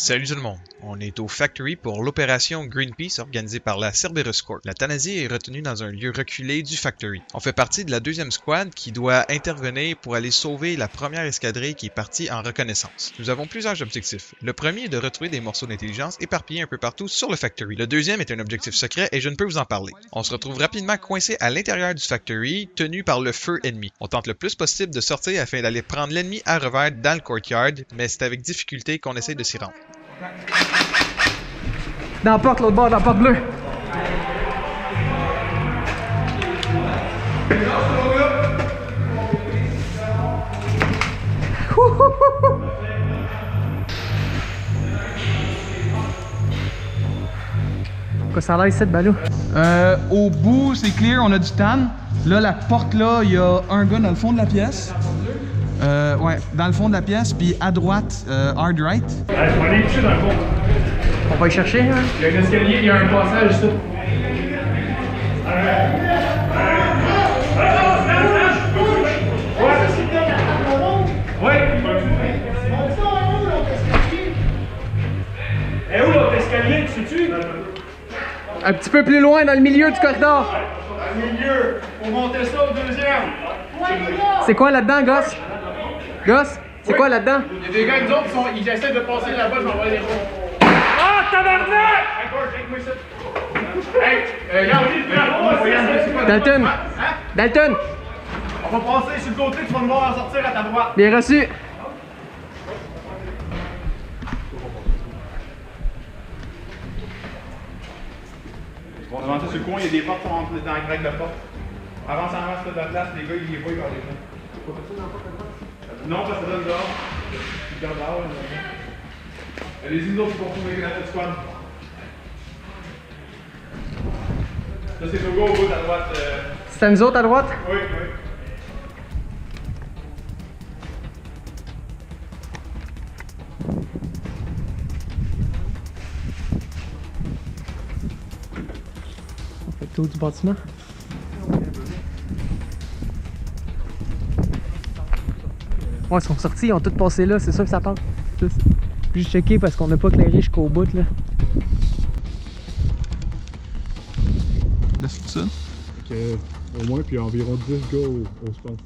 Salut tout le monde, on est au Factory pour l'opération Greenpeace organisée par la Cerberus Corp. La Thanasie est retenue dans un lieu reculé du Factory. On fait partie de la deuxième squad qui doit intervenir pour aller sauver la première escadrille qui est partie en reconnaissance. Nous avons plusieurs objectifs. Le premier est de retrouver des morceaux d'intelligence éparpillés un peu partout sur le Factory. Le deuxième est un objectif secret et je ne peux vous en parler. On se retrouve rapidement coincé à l'intérieur du Factory, tenu par le feu ennemi. On tente le plus possible de sortir afin d'aller prendre l'ennemi à revers dans le courtyard, mais c'est avec difficulté qu'on essaie de s'y rendre. Dans la porte, l'autre bord, dans la porte bleue. Quoi ça a l'air ici de Balou? Au bout, c'est clear, on a du tan. Là, la porte là, il y a un gars dans le fond de la pièce. Ouais, dans le fond de la pièce, puis à droite, hard right. Je vais aller coucher dans le fond. On va y chercher, hein? Il y a un escalier, il y a un passage ici. Ouais. Et où l'autre escalier, tu sais-tu? Un petit peu plus loin, dans le milieu du corridor. Dans le milieu. Faut monter ça au deuxième. C'est quoi là-dedans, Gosse? Gosse, c'est quoi là-dedans? Il y a des gars, nous autres, ils essaient de passer là-bas, je vais envoyer les choses. Ah, tabarnak! Hey, regarde, Dalton! Dalton! on va passer sur le côté, tu vas me voir en sortir à ta droite. Bien reçu! Bon, devant ça, sur le coin, il y a des portes dans la grecque de porte. Avance en avance de la place, les gars, ils les voient par les gens. Non, parce que ça donne dehors. Ils gardent dehors. Allez-y, nous autres, pour trouver la tête squad. Ça, c'est nos gars au bout à droite. C'est à nous autres à droite? Oui, oui. On fait le tour du bâtiment. Ouais, ils sont sortis, ils ont tous passé là, c'est sûr que ça part. Juste checker parce qu'on n'a pas éclairé jusqu'au bout là. Laisse tout ça. Au moins, puis environ 10 gars au spawn.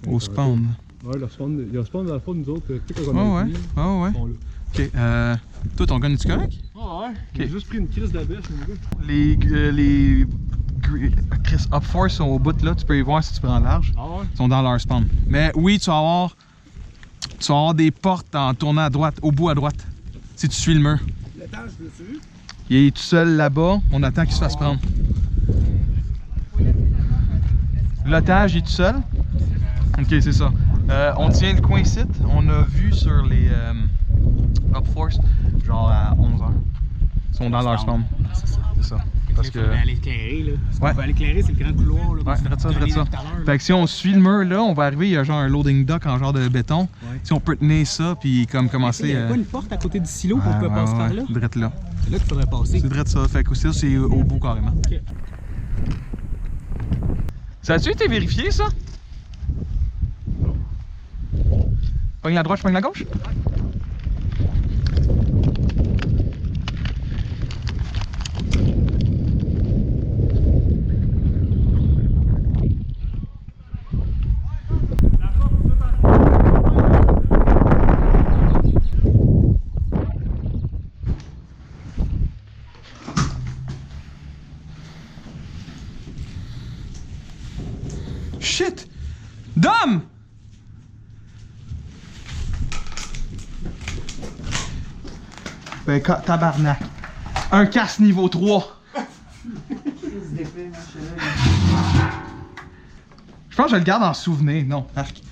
Au spawn. Ouais, le spawn, il y a le spawn dans la fois, nous autres, tu sais, quand Ouais, on a ouais. fini, Ouais, ouais. ils sont là. Ok, toi, ton gun, est-tu correct? Ah ouais, j'ai juste pris une crise d'abeille, mon gars. Les Chris Up Force sont au bout là, tu peux y voir si tu prends large. Ah ouais? Ils sont dans leur spawn. Mais oui, tu vas avoir des portes en tournant à droite, au bout à droite. Si tu suis le mur. L'étage, je l'ai vu. Il est tout seul là-bas, on attend qu'il se fasse prendre. L'otage est tout seul. Ok, c'est ça. On tient le coin ici. On a vu sur les Up Force, genre à 11h. Ils sont dans leur spawn. C'est ça. Parce que. Il faut aller éclairer là. Ouais. On va aller éclairer, c'est le grand couloir là. Ouais, drette ça. Fait que si on suit le mur là, on va arriver, il y a genre un loading dock en genre de béton. Ouais. Si on peut tenir ça, puis comme commencer. Il y a pas une porte à côté du silo qu'on peut passer par là? Drette là. C'est là qu'il faudrait passer. C'est drette ça. Fait que ça, c'est au bout carrément. Ok. Ça a-tu été vérifié ça? Pogne la droite, je pogne la gauche? Shit! Dom! Ben, tabarnak. Un casse niveau 3. Je pense que je le garde en souvenir. Non, arc.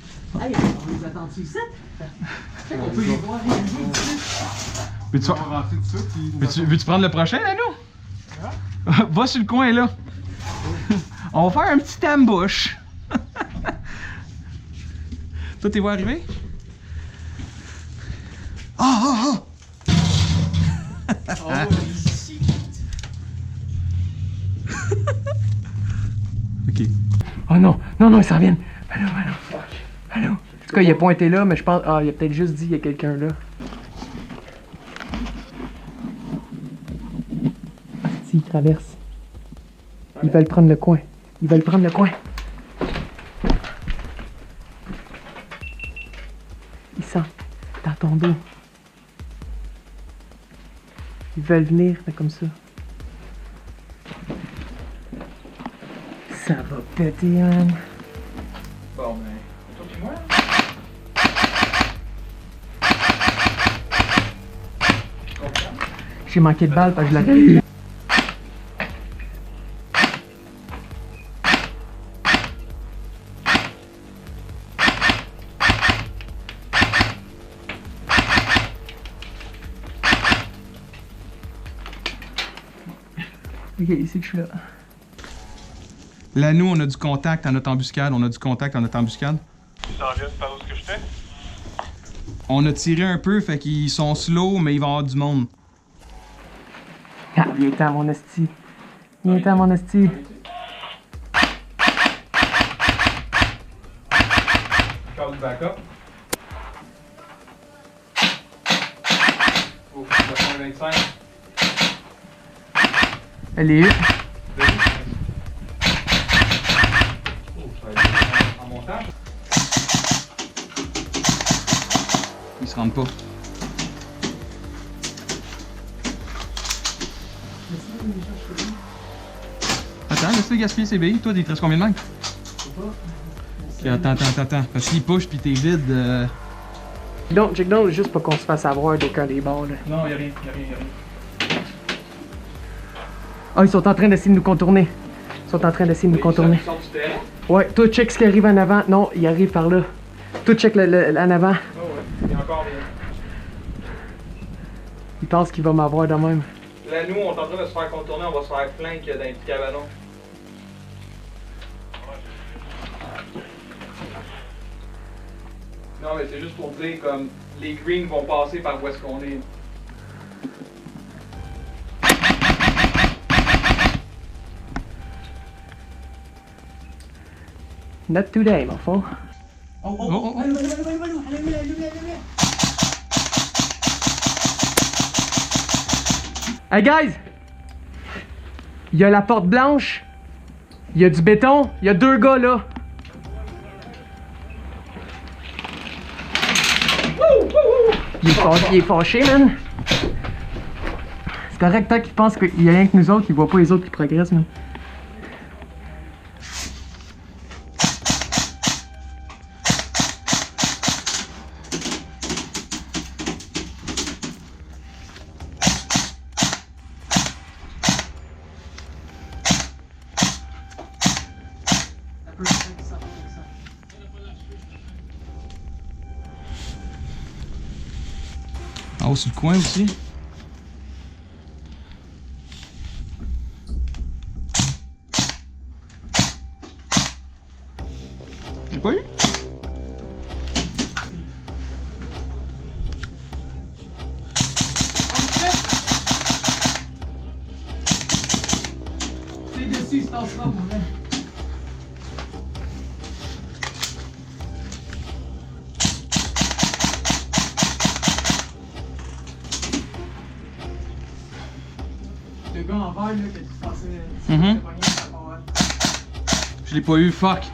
Hey, on les attend ici? On peut les voir Veux-tu prendre le prochain, là, nous? Va sur le coin, là. On va faire un petit ambush. Toi, t'es vu arriver? Ah! Ok. Oh non, non, non, ils s'en viennent. Allô, allô. Allô. En tout cas, il a pointé là, mais je pense. Ah, il a peut-être juste dit qu'il y a quelqu'un là. S'ils traversent. Ils veulent prendre le coin. Ils veulent prendre le coin. Ils sont dans ton dos. Ils veulent venir, mais comme ça. Ça va péter, man. Bon, ben. Toi pis moi? J'ai manqué de balle parce que je l'avais. Ok, ici que je suis là. Là, nous, on a du contact à notre embuscade. On a du contact à notre embuscade. Tu s'en viens par où ce que je fais? On a tiré un peu, fait qu'ils sont slow, mais il va y avoir du monde. Ah, viens-t'en, mon esti. Viens-t'en, mon esti. Faire du backup. Oh, le point 25. Elle est où? En montage. Ils se rendent pas. Attends, laisse-le gaspiller ses billes. Toi, il te reste combien de manques? Ok, attends. Parce qu'il push pis t'es vide. Check down, juste pour qu'on se fasse avoir de quand les bords, là. Non, y'a rien. Ah, ils sont en train d'essayer de nous contourner. Ils sont en train d'essayer de nous contourner. Ils sortent du terrain. Ouais, toi, check ce qui arrive en avant. Non, il arrive par là. Toi, check en avant. Oh ouais, il y a encore rien. Il pense qu'il va m'avoir de même. Là, nous, on est en train de se faire contourner, on va se faire flank dans les petits cabanons. Non, mais c'est juste pour dire, comme, les greens vont passer par où est-ce qu'on est. Not today, mon fond. Oh. Hey, guys! Il y a la porte blanche. Il y a du béton. Il y a 2 gars, là. Il est fâché, man. C'est correct, tant qu'il pense qu'il y a rien que nous autres, il voit pas les autres qui progressent, man. En haut sur le coin aussi. J'ai pas eu? C'est dessus, c'est en sera, mon gars. Le gars en vert, là, que tu pensais. Je l'ai pas eu, fuck.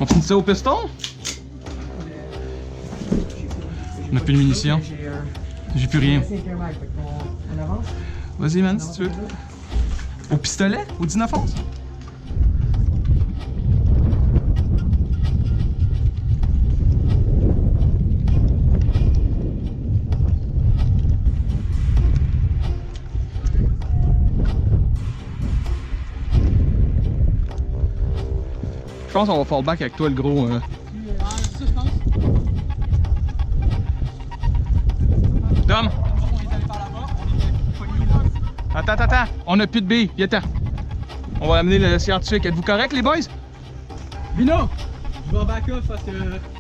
On finit ça au piston? On a plus de munitions. J'ai plus rien. On avance? Vas-y, man, si tu veux. Au pistolet? Au 19 11? Je pense qu'on va fall back avec toi, le gros. Ça, je pense. Dom! On est allé par là-bas, on était pognés là. Attends. On a plus de billes. Viens-t'en. On va amener le scientifique. Êtes-vous correct, les boys? Vino! Je vais en back-off parce que.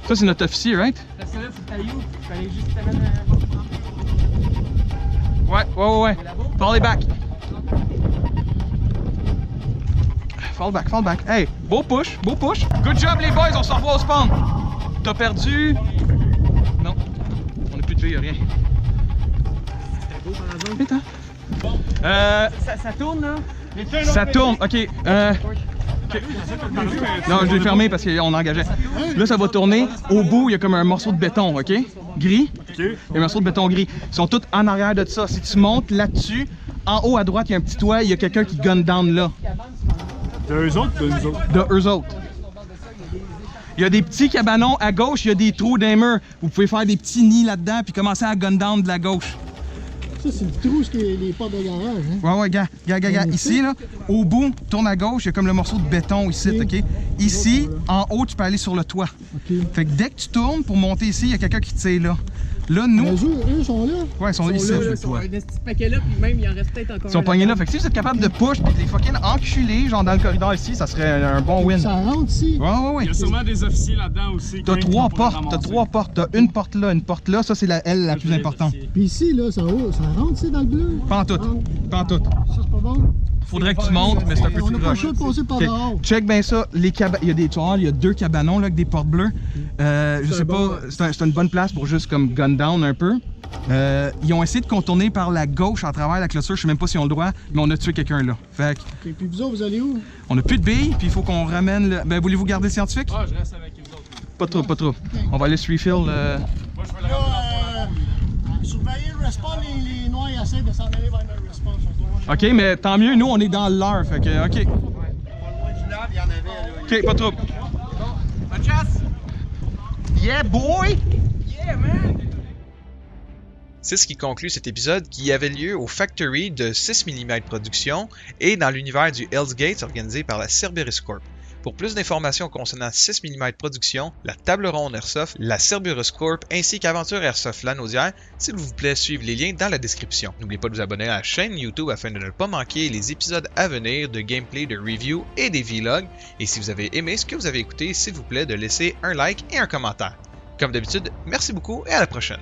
Ça, c'est notre officier, right? Parce que là, faut que t'ailles où? Il fallait juste t'amener un. Ouais. Fall back. Fall back, fall back. Hey, beau push, beau push. Good job les boys, on se revoit au spawn. T'as perdu... Non, on n'a plus de vie, y'a rien. Putain. Ça tourne là? Ça tourne, ok. Non, je l'ai fermé parce qu'on engageait. Là, ça va tourner. Au bout, il y a comme un morceau de béton, ok? Gris. Il y a un morceau de béton gris. Ils sont tous en arrière de ça. Si tu montes là-dessus, en haut à droite, il y a un petit toit, il y a quelqu'un qui gun down là. De eux autres, de nous autres. De eux autres. Il y a des petits cabanons à gauche, il y a des trous dans les murs. Vous pouvez faire des petits nids là-dedans puis commencer à gun down de la gauche. Ça, c'est le trou, ce qui est les portes de garage. Hein? Ouais, gars. Ici, là, au bout, tourne à gauche, il y a comme le morceau de béton ici, ok? Ici, en haut, tu peux aller sur le toit. OK. Fait que dès que tu tournes pour monter ici, il y a quelqu'un qui te tire là. Là, nous. Mais eux sont là. Ouais, ils sont ici. Là, ils sont un petit paquet là, puis même il en reste peut-être encore. Ils sont pognés là. Fait que si vous êtes capable de push pis de les fucking enculer, genre dans le corridor ici, ça serait un bon win. Ça rentre ici. Ouais. Il y a sûrement des officiers là-dedans aussi. T'as trois portes. T'as une porte là, ça c'est elle la plus importante. Puis ici, là, ça rentre ici dans le bleu. Pas en tout. Ça, c'est pas bon. Faudrait que tu montes, mais c'est un peu On tout n'a pas le proche. choix de passer par Ok. dehors. Check bien ça, les il y a des toits, il y a 2 cabanons là, avec des portes bleues. Je sais pas, c'est une bonne place pour juste comme gun down un peu. Ils ont essayé de contourner par la gauche à travers la clôture, je sais même pas si on le droit, mais on a tué quelqu'un là. Fait que, Et puis vous autres, vous allez où? on a plus de billes, puis il faut qu'on ramène le... Ben voulez-vous garder le scientifique? Ah, je reste avec les autres. Pas trop, pas trop. On va aller se refill. Moi, je vais le ramener. Surveiller le respawn, les noirs essaient de s'en aller vers le respawn. Ok, mais tant mieux, nous on est dans l'heure, fait que ok. Ok, pas trop. Yeah boy! C'est ce qui conclut cet épisode qui avait lieu au Factory de 6 mm Production et dans l'univers du Hell's Gate organisé par la Cerberus Corp. Pour plus d'informations concernant 6 mm Production, la Table Ronde Airsoft, la Cerberus Corp ainsi qu'Aventure Airsoft Lanaudière, s'il vous plaît, suivez les liens dans la description. N'oubliez pas de vous abonner à la chaîne YouTube afin de ne pas manquer les épisodes à venir de gameplay, de review et des vlogs. Et si vous avez aimé ce que vous avez écouté, s'il vous plaît de laisser un like et un commentaire. Comme d'habitude, merci beaucoup et à la prochaine.